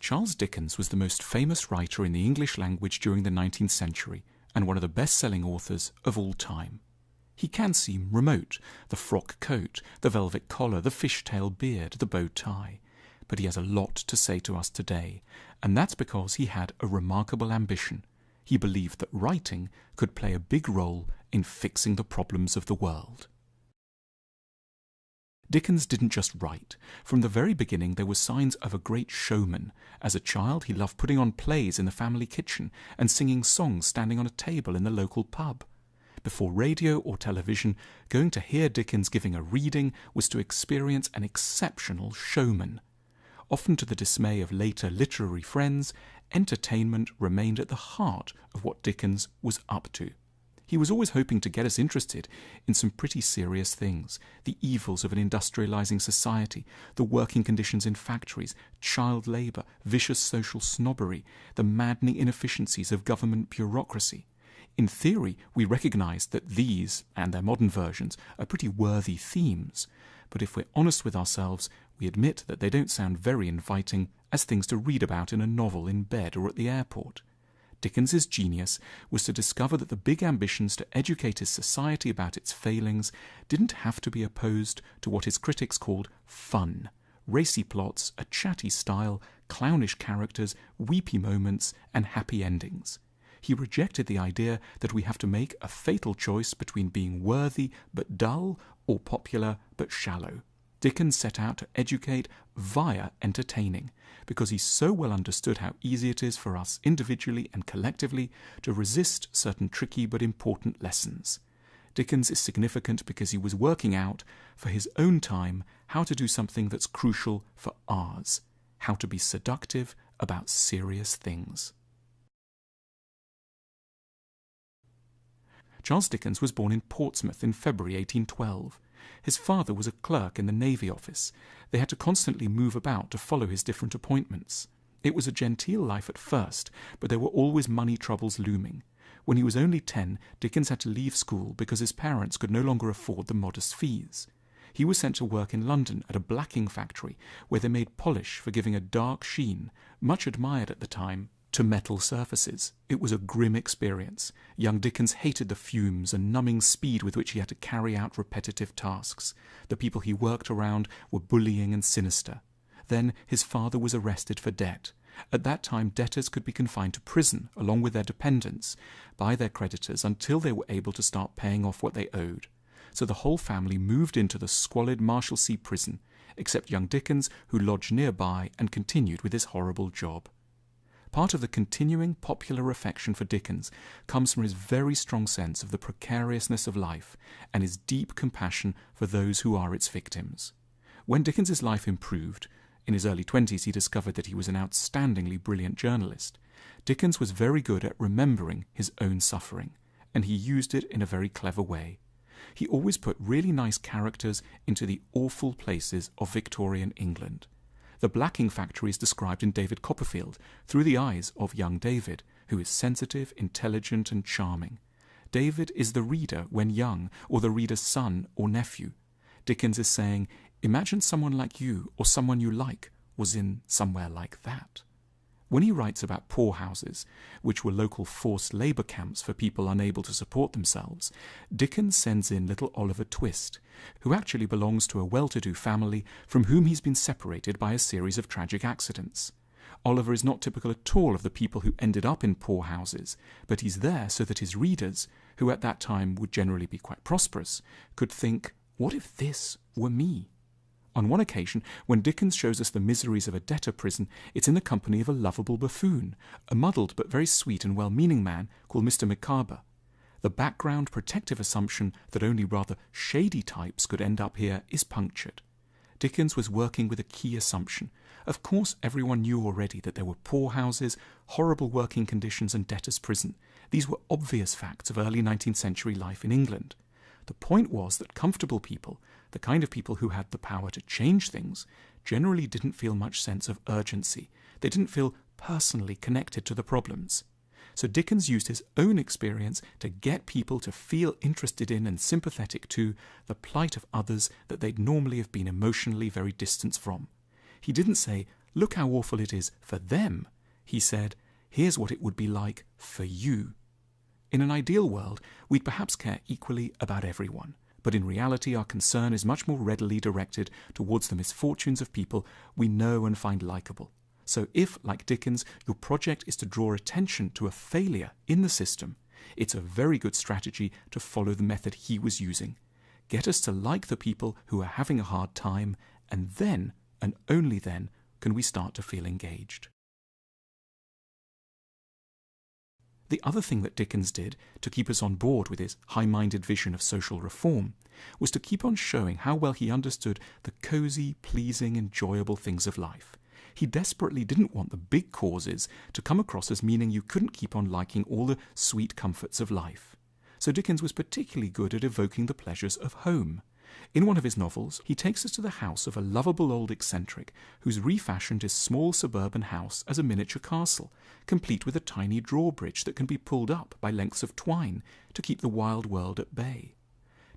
Charles Dickens was the most famous writer in the English language during the 19th century and one of the best-selling authors of all time. He can seem remote, the frock coat, the velvet collar, the fishtail beard, the bow tie. But he has a lot to say to us today, and that's because he had a remarkable ambition. He believed that writing could play a big role in fixing the problems of the world. Dickens didn't just write. From the very beginning there were signs of a great showman. As a child he loved putting on plays in the family kitchen and singing songs standing on a table in the local pub. Before radio or television, going to hear Dickens giving a reading was to experience an exceptional showman. Often to the dismay of later literary friends, entertainment remained at the heart of what Dickens was up to. He was always hoping to get us interested in some pretty serious things: the evils of an industrializing society, the working conditions in factories, child labour, vicious social snobbery, the maddening inefficiencies of government bureaucracy. In theory, we recognise that these, and their modern versions, are pretty worthy themes, but if we're honest with ourselves, we admit that they don't sound very inviting as things to read about in a novel in bed or at the airport. Dickens's genius was to discover that the big ambitions to educate his society about its failings didn't have to be opposed to what his critics called fun: racy plots, a chatty style, clownish characters, weepy moments, and happy endings. He rejected the idea that we have to make a fatal choice between being worthy but dull or popular but shallow. Dickens set out to educate via entertaining, because he so well understood how easy it is for us individually and collectively to resist certain tricky but important lessons. Dickens is significant because he was working out, for his own time, how to do something that's crucial for ours: how to be seductive about serious things. Charles Dickens was born in Portsmouth in February 1812. His father was a clerk in the Navy Office. They had to constantly move about to follow his different appointments. It was a genteel life at first, but there were always money troubles looming. When he was only 10, Dickens had to leave school because his parents could no longer afford the modest fees. He was sent to work in London at a blacking factory where they made polish for giving a dark sheen, much admired at the time, to metal surfaces. It was a grim experience. Young Dickens hated the fumes and numbing speed with which he had to carry out repetitive tasks. The people he worked around were bullying and sinister. Then his father was arrested for debt. At that time, debtors could be confined to prison, along with their dependents, by their creditors until they were able to start paying off what they owed. So the whole family moved into the squalid Marshalsea prison, except young Dickens, who lodged nearby and continued with his horrible job. Part of the continuing popular affection for Dickens comes from his very strong sense of the precariousness of life and his deep compassion for those who are its victims. When Dickens's life improved, in his early 20s he discovered that he was an outstandingly brilliant journalist. Dickens was very good at remembering his own suffering, and he used it in a very clever way. He always put really nice characters into the awful places of Victorian England. The blacking factory is described in David Copperfield through the eyes of young David, who is sensitive, intelligent, and charming. David is the reader when young, or the reader's son or nephew. Dickens is saying, imagine someone like you, or someone you like, was in somewhere like that. When he writes about poorhouses, which were local forced labour camps for people unable to support themselves, Dickens sends in little Oliver Twist, who actually belongs to a well-to-do family from whom he's been separated by a series of tragic accidents. Oliver is not typical at all of the people who ended up in poorhouses, but he's there so that his readers, who at that time would generally be quite prosperous, could think, what if this were me? On one occasion, when Dickens shows us the miseries of a debtor prison, it's in the company of a lovable buffoon, a muddled but very sweet and well-meaning man called Mr. Micawber. The background protective assumption that only rather shady types could end up here is punctured. Dickens was working with a key assumption. Of course, everyone knew already that there were poorhouses, horrible working conditions, and debtors' prison. These were obvious facts of early 19th century life in England. The point was that comfortable people, the kind of people who had the power to change things, generally didn't feel much sense of urgency. They didn't feel personally connected to the problems. So Dickens used his own experience to get people to feel interested in and sympathetic to the plight of others that they'd normally have been emotionally very distant from. He didn't say, look how awful it is for them. He said, here's what it would be like for you. In an ideal world, we'd perhaps care equally about everyone, but in reality our concern is much more readily directed towards the misfortunes of people we know and find likeable. So if, like Dickens, your project is to draw attention to a failure in the system, it's a very good strategy to follow the method he was using. Get us to like the people who are having a hard time, and then, and only then, can we start to feel engaged. The other thing that Dickens did to keep us on board with his high-minded vision of social reform was to keep on showing how well he understood the cosy, pleasing, enjoyable things of life. He desperately didn't want the big causes to come across as meaning you couldn't keep on liking all the sweet comforts of life. So Dickens was particularly good at evoking the pleasures of home. In one of his novels, he takes us to the house of a lovable old eccentric who's refashioned his small suburban house as a miniature castle, complete with a tiny drawbridge that can be pulled up by lengths of twine to keep the wild world at bay.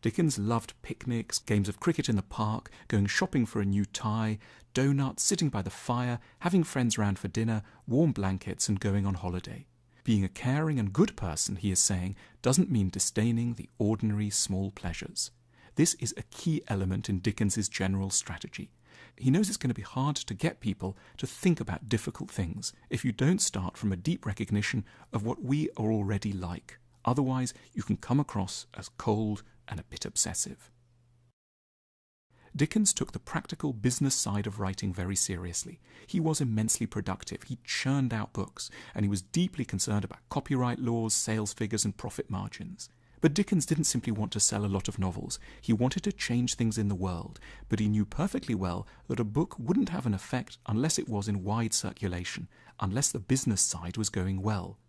Dickens loved picnics, games of cricket in the park, going shopping for a new tie, donuts, sitting by the fire, having friends round for dinner, warm blankets, and going on holiday. Being a caring and good person, he is saying, doesn't mean disdaining the ordinary small pleasures. This is a key element in Dickens's general strategy. He knows it's going to be hard to get people to think about difficult things if you don't start from a deep recognition of what we are already like. Otherwise, you can come across as cold and a bit obsessive. Dickens took the practical business side of writing very seriously. He was immensely productive. He churned out books, and he was deeply concerned about copyright laws, sales figures, and profit margins. But Dickens didn't simply want to sell a lot of novels. He wanted to change things in the world, but he knew perfectly well that a book wouldn't have an effect unless it was in wide circulation, unless the business side was going well.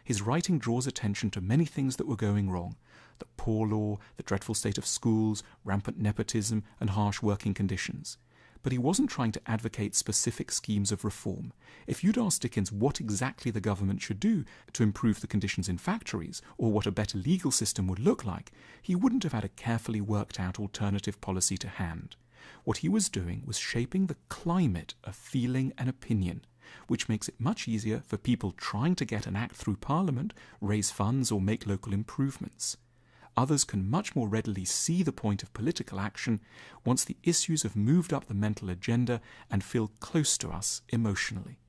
His writing draws attention to many things that were going wrong: the poor law, the dreadful state of schools, rampant nepotism, and harsh working conditions. But he wasn't trying to advocate specific schemes of reform. If you'd asked Dickens what exactly the government should do to improve the conditions in factories, or what a better legal system would look like, he wouldn't have had a carefully worked out alternative policy to hand. What he was doing was shaping the climate of feeling and opinion, which makes it much easier for people trying to get an act through Parliament, raise funds, or make local improvements. Others can much more readily see the point of political action once the issues have moved up the mental agenda and feel close to us emotionally.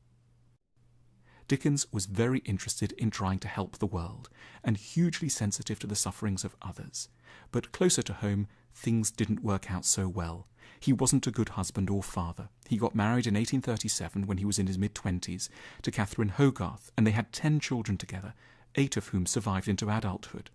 Dickens was very interested in trying to help the world and hugely sensitive to the sufferings of others. But closer to home, things didn't work out so well. He wasn't a good husband or father. He got married in 1837 when he was in his mid-20s to Catherine Hogarth, and they had 10 children together, 8 of whom survived into adulthood.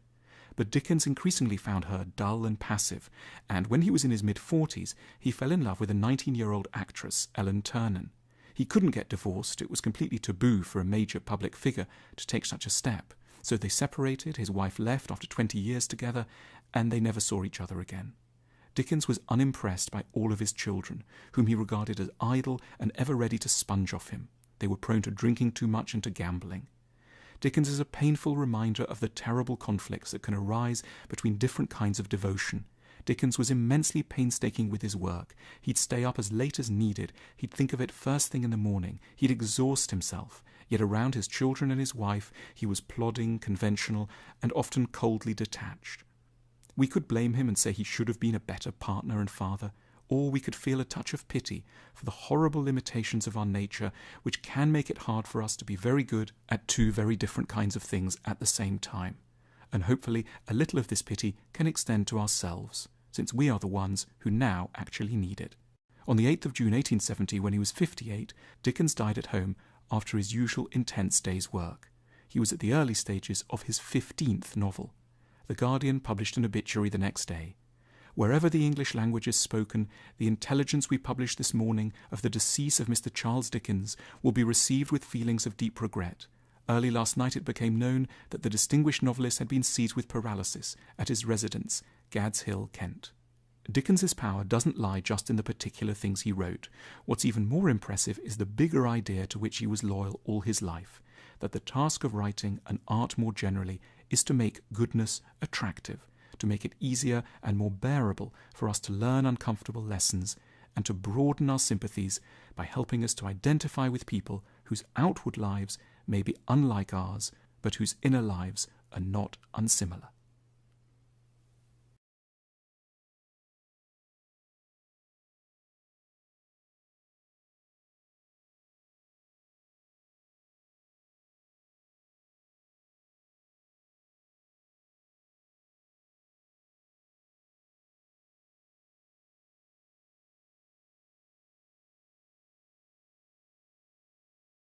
But Dickens increasingly found her dull and passive, and when he was in his mid-40s, he fell in love with a 19-year-old actress, Ellen Ternan. He couldn't get divorced. It was completely taboo for a major public figure to take such a step. So they separated, his wife left after 20 years together, and they never saw each other again. Dickens was unimpressed by all of his children, whom he regarded as idle and ever ready to sponge off him. They were prone to drinking too much and to gambling. Dickens is a painful reminder of the terrible conflicts that can arise between different kinds of devotion. Dickens was immensely painstaking with his work. He'd stay up as late as needed. He'd think of it first thing in the morning. He'd exhaust himself. Yet around his children and his wife, he was plodding, conventional, and often coldly detached. We could blame him and say he should have been a better partner and father, or we could feel a touch of pity for the horrible limitations of our nature, which can make it hard for us to be very good at 2 very different kinds of things at the same time. And hopefully a little of this pity can extend to ourselves, since we are the ones who now actually need it. On the 8th of June 1870, when he was 58, Dickens died at home after his usual intense day's work. He was at the early stages of his 15th novel. The Guardian published an obituary the next day. Wherever the English language is spoken, the intelligence we publish this morning of the decease of Mr. Charles Dickens will be received with feelings of deep regret. Early last night it became known that the distinguished novelist had been seized with paralysis at his residence, Gad's Hill, Kent. Dickens's power doesn't lie just in the particular things he wrote. What's even more impressive is the bigger idea to which he was loyal all his life, that the task of writing, and art more generally, is to make goodness attractive, to make it easier and more bearable for us to learn uncomfortable lessons, and to broaden our sympathies by helping us to identify with people whose outward lives may be unlike ours, but whose inner lives are not unsimilar.